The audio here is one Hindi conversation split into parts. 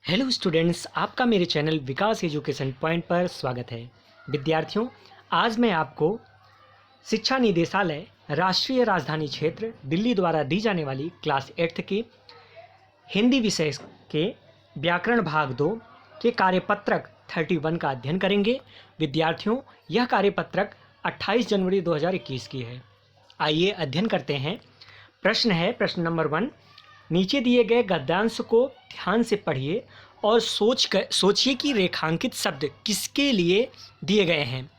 हेलो स्टूडेंट्स, आपका मेरे चैनल विकास एजुकेशन पॉइंट पर स्वागत है। विद्यार्थियों, आज मैं आपको शिक्षा निदेशालय राष्ट्रीय राजधानी क्षेत्र दिल्ली द्वारा दी जाने वाली क्लास 8th के हिंदी विषय के व्याकरण भाग 2 के कार्यपत्रक 31 का अध्ययन करेंगे। विद्यार्थियों, यह कार्यपत्रक 28 जनवरी 2021 की है। आइए अध्ययन करते हैं। प्रश्न है प्रश्न नंबर 1। नीचे दिए गए गद्यांश को ध्यान से पढ़िए और सोचिए कि रेखांकित शब्द किसके लिए दिए गए हैं।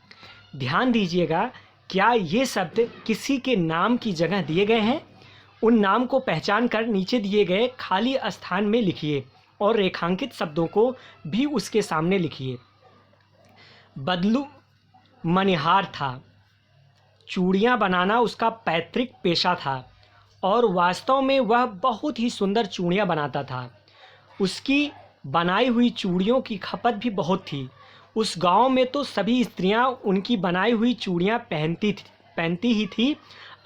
ध्यान दीजिएगा, क्या ये शब्द किसी के नाम की जगह दिए गए हैं? उन नाम को पहचान कर नीचे दिए गए खाली स्थान में लिखिए और रेखांकित शब्दों को भी उसके सामने लिखिए। बदलू मनिहार था। चूड़ियाँ बनाना उसका पैतृक पेशा था और वास्तव में वह बहुत ही सुंदर चूड़ियाँ बनाता था। उसकी बनाई हुई चूड़ियों की खपत भी बहुत थी। उस गांव में तो सभी स्त्रियां उनकी बनाई हुई चूड़ियाँ पहनती ही थी।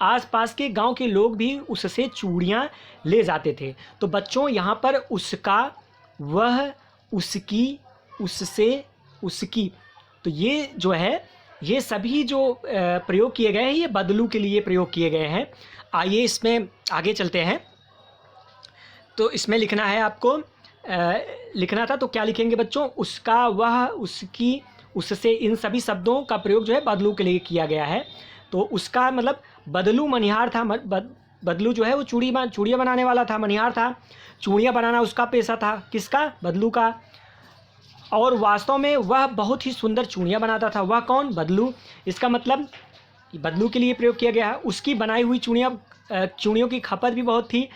आसपास के गांव के लोग भी उससे चूड़ियाँ ले जाते थे। तो बच्चों, यहाँ पर उसका, वह, उसकी, उससे, उसकी, तो ये जो है, ये सभी जो प्रयोग किए गए हैं, ये बदलू के लिए प्रयोग किए गए हैं। आइए इसमें आगे चलते हैं। तो इसमें लिखना है आपको, लिखना था तो क्या लिखेंगे बच्चों? उसका, वह, उसकी, उससे, इन सभी शब्दों का प्रयोग जो है बदलू के लिए किया गया है। तो उसका मतलब बदलू मनिहार था। बदलू जो है वो चूड़ियाँ बनाने वाला था, मनिहार था। चूड़ियाँ बनाना उसका पेशा था। किसका? बदलू का। और वास्तव में वह बहुत ही सुंदर चूड़ियाँ बनाता था। वह कौन? बदलू। इसका मतलब बदलू के लिए प्रयोग किया गया है। उसकी बनाई हुई चूड़ियों की खपत भी बहुत थी।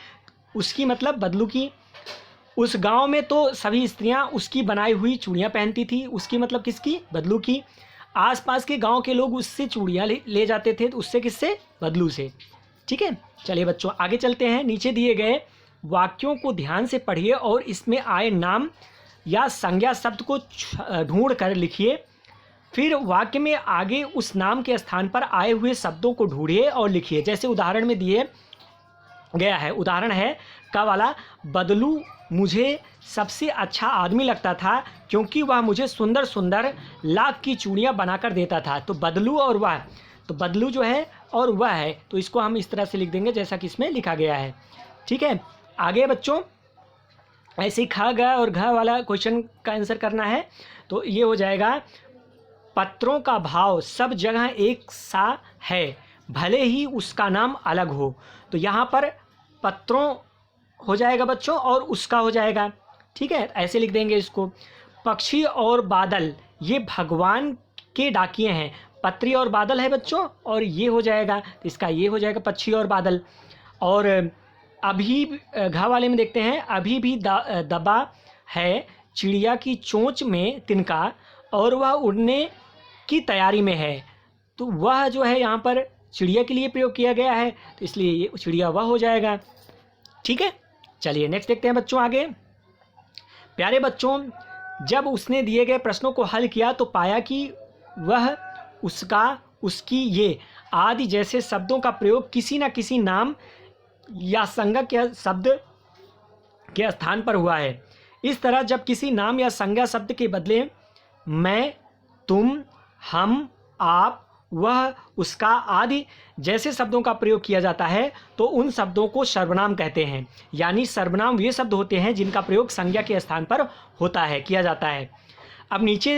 उसकी मतलब बदलू की। उस गांव में तो सभी स्त्रियां उसकी बनाई हुई चूड़ियाँ पहनती थी। उसकी मतलब किसकी? बदलू की। आसपास के गांव के लोग उससे चूड़ियाँ ले जाते थे। तो उससे किससे? बदलू से। ठीक है, चलिए बच्चों आगे चलते हैं। नीचे दिए गए वाक्यों को ध्यान से पढ़िए और इसमें आए नाम या संज्ञा शब्द को ढूंढ कर लिखिए। फिर वाक्य में आगे उस नाम के स्थान पर आए हुए शब्दों को ढूंढिए और लिखिए। जैसे उदाहरण में दिए गया है। उदाहरण है का वाला, बदलू मुझे सबसे अच्छा आदमी लगता था क्योंकि वह मुझे सुंदर सुंदर लाख की चूड़ियाँ बनाकर देता था। तो बदलू और वह, तो बदलू जो है और वह है, तो इसको हम इस तरह से लिख देंगे जैसा कि इसमें लिखा गया है। ठीक है, आगे बच्चों ऐसे ही खा ग और घ वाला क्वेश्चन का आंसर करना है। तो ये हो जाएगा, पत्रों का भाव सब जगह एक सा है, भले ही उसका नाम अलग हो। तो यहाँ पर पत्रों हो जाएगा बच्चों और उसका हो जाएगा। ठीक है, ऐसे लिख देंगे इसको। पक्षी और बादल ये भगवान के डाकिए हैं। पत्री और बादल है बच्चों, और ये हो जाएगा, इसका ये हो जाएगा पक्षी और बादल। और अभी घा वाले में देखते हैं, अभी भी दबा है चिड़िया की चोंच में तिनका और वह उड़ने की तैयारी में है। तो वह जो है यहाँ पर चिड़िया के लिए प्रयोग किया गया है, तो इसलिए ये चिड़िया वह हो जाएगा। ठीक है, चलिए नेक्स्ट देखते हैं बच्चों आगे। प्यारे बच्चों, जब उसने दिए गए प्रश्नों को हल किया तो पाया कि वह, उसका, उसकी, ये आदि जैसे शब्दों का प्रयोग किसी न किसी नाम या संज्ञा के शब्द के स्थान पर हुआ है। इस तरह जब किसी नाम या संज्ञा शब्द के बदले मैं, तुम, हम, आप, वह, उसका आदि जैसे शब्दों का प्रयोग किया जाता है तो उन शब्दों को सर्वनाम कहते हैं। यानी सर्वनाम वे शब्द होते हैं जिनका प्रयोग संज्ञा के स्थान पर होता है, किया जाता है। अब नीचे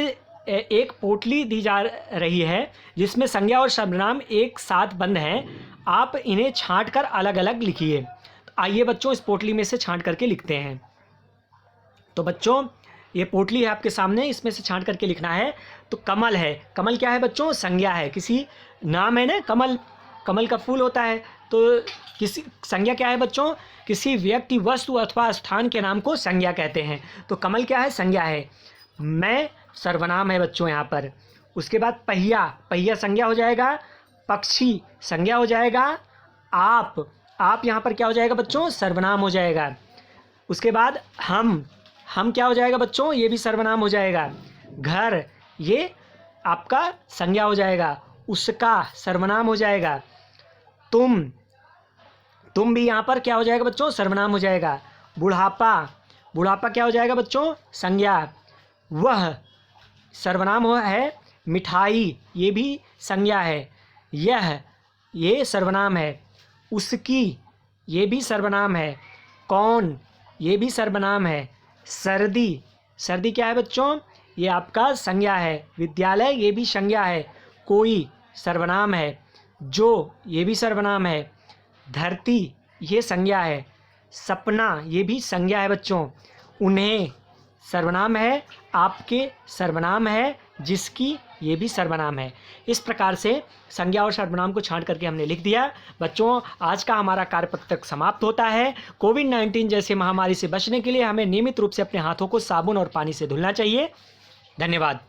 एक पोटली दी जा रही है जिसमें संज्ञा और सर्वनाम एक साथ बंद हैं। आप इन्हें छांट कर अलग अलग लिखिए। आइए बच्चों, इस पोटली में से छांट करके लिखते हैं। तो बच्चों, ये पोटली है आपके सामने, इसमें से छांट करके लिखना है। तो कमल है। कमल क्या है बच्चों? संज्ञा है। किसी नाम है ना, कमल, कमल का फूल होता है। तो किसी संज्ञा क्या है बच्चों? किसी व्यक्ति, वस्तु अथवा स्थान के नाम को संज्ञा कहते हैं। तो कमल क्या है? संज्ञा है। मैं सर्वनाम है बच्चों यहाँ पर। उसके बाद पहिया, पहिया संज्ञा हो जाएगा। पक्षी संज्ञा हो जाएगा। आप यहाँ पर क्या हो जाएगा बच्चों? सर्वनाम हो जाएगा। उसके बाद हम क्या हो जाएगा बच्चों? ये भी सर्वनाम हो जाएगा। घर, ये आपका संज्ञा हो जाएगा। उसका सर्वनाम हो जाएगा। तुम भी यहाँ पर क्या हो जाएगा बच्चों? सर्वनाम हो जाएगा। बुढ़ापा, बुढ़ापा क्या हो जाएगा बच्चों? संज्ञा। वह सर्वनाम है। मिठाई ये भी संज्ञा है। यह ये सर्वनाम है। उसकी ये भी सर्वनाम है। कौन ये भी सर्वनाम है। सर्दी, सर्दी क्या है बच्चों? ये आपका संज्ञा है। विद्यालय ये भी संज्ञा है। कोई सर्वनाम है। जो ये भी सर्वनाम है। धरती ये संज्ञा है। सपना ये भी संज्ञा है बच्चों। उन्हें सर्वनाम है। आपके सर्वनाम है। जिसकी ये भी सर्वनाम है। इस प्रकार से संज्ञा और सर्वनाम को छांट करके हमने लिख दिया। बच्चों आज का हमारा कार्यपत्रक समाप्त होता है। कोविड-19 जैसे महामारी से बचने के लिए हमें नियमित रूप से अपने हाथों को साबुन और पानी से धुलना चाहिए। धन्यवाद।